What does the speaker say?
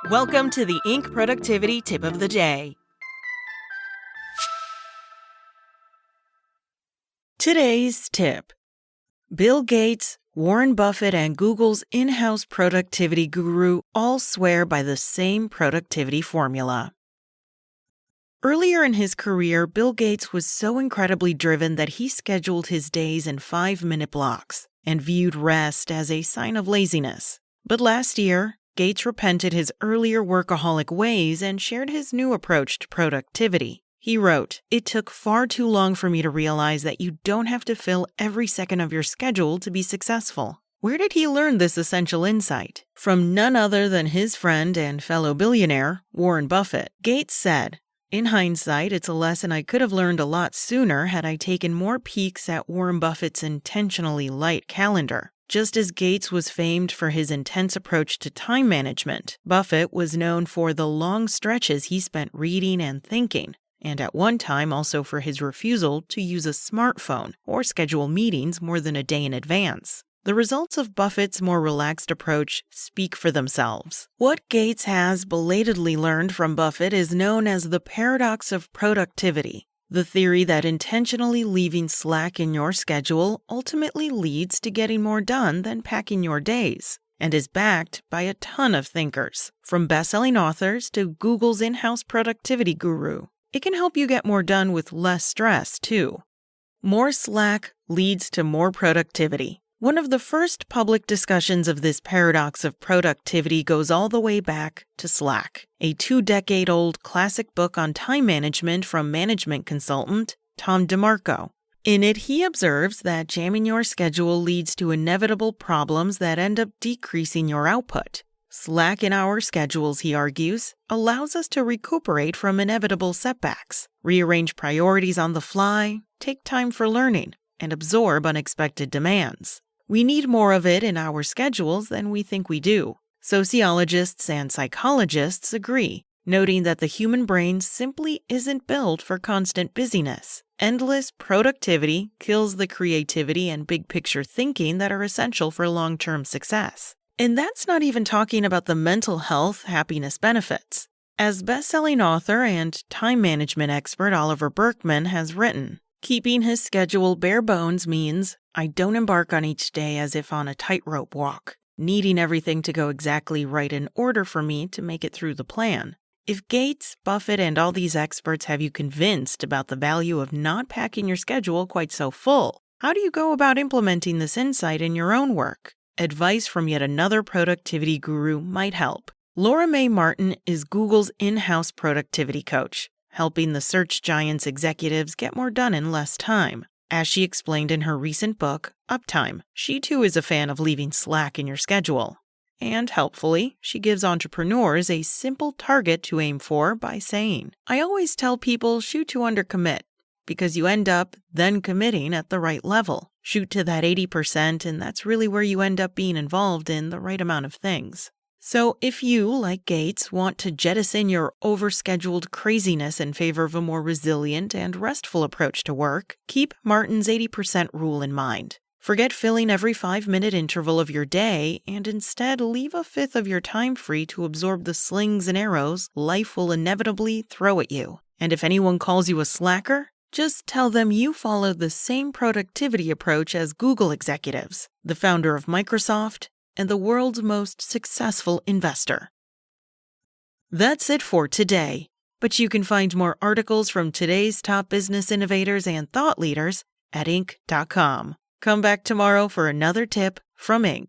Welcome to the Inc. Productivity Tip of the Day. Today's tip: Bill Gates, Warren Buffett, and Google's in-house productivity guru all swear by the same productivity formula. Earlier in his career, Bill Gates was so incredibly driven that he scheduled his days in 5-minute blocks and viewed rest as a sign of laziness. But last year, Gates repented his earlier workaholic ways and shared his new approach to productivity. He wrote, "It took far too long for me to realize that you don't have to fill every second of your schedule to be successful." Where did he learn this essential insight? From none other than his friend and fellow billionaire, Warren Buffett. Gates said, "In hindsight, it's a lesson I could have learned a lot sooner had I taken more peeks at Warren Buffett's intentionally light calendar." Just as Gates was famed for his intense approach to time management, Buffett was known for the long stretches he spent reading and thinking, and at one time also for his refusal to use a smartphone or schedule meetings more than a day in advance. The results of Buffett's more relaxed approach speak for themselves. What Gates has belatedly learned from Buffett is known as the paradox of productivity, the theory that intentionally leaving slack in your schedule ultimately leads to getting more done than packing your days, and is backed by a ton of thinkers, from best-selling authors to Google's in-house productivity guru. It can help you get more done with less stress, too. More slack leads to more productivity. One of the first public discussions of this paradox of productivity goes all the way back to Slack, a 2-decade-old classic book on time management from management consultant Tom DeMarco. In it, he observes that jamming your schedule leads to inevitable problems that end up decreasing your output. Slack in our schedules, he argues, allows us to recuperate from inevitable setbacks, rearrange priorities on the fly, take time for learning, and absorb unexpected demands. We need more of it in our schedules than we think we do. Sociologists and psychologists agree, noting that the human brain simply isn't built for constant busyness. Endless productivity kills the creativity and big-picture thinking that are essential for long-term success. And that's not even talking about the mental health happiness benefits. As best-selling author and time management expert Oliver Burkeman has written, keeping his schedule bare bones means I don't embark on each day as if on a tightrope walk, needing everything to go exactly right in order for me to make it through the plan. If Gates, Buffett, and all these experts have you convinced about the value of not packing your schedule quite so full, how do you go about implementing this insight in your own work? Advice from yet another productivity guru might help. Laura Mae Martin is Google's in-house productivity coach, helping the search giant's executives get more done in less time. As she explained in her recent book, Uptime, she too is a fan of leaving slack in your schedule. And helpfully, she gives entrepreneurs a simple target to aim for by saying, "I always tell people shoot to undercommit, because you end up then committing at the right level. Shoot to that 80%, and that's really where you end up being involved in the right amount of things." So if you, like Gates, want to jettison your overscheduled craziness in favor of a more resilient and restful approach to work, keep Martin's 80% rule in mind. Forget filling every 5-minute interval of your day and instead leave a fifth of your time free to absorb the slings and arrows life will inevitably throw at you. And if anyone calls you a slacker, just tell them you follow the same productivity approach as Google executives, the founder of Microsoft, and the world's most successful investor. That's it for today, but you can find more articles from today's top business innovators and thought leaders at Inc.com. Come back tomorrow for another tip from Inc.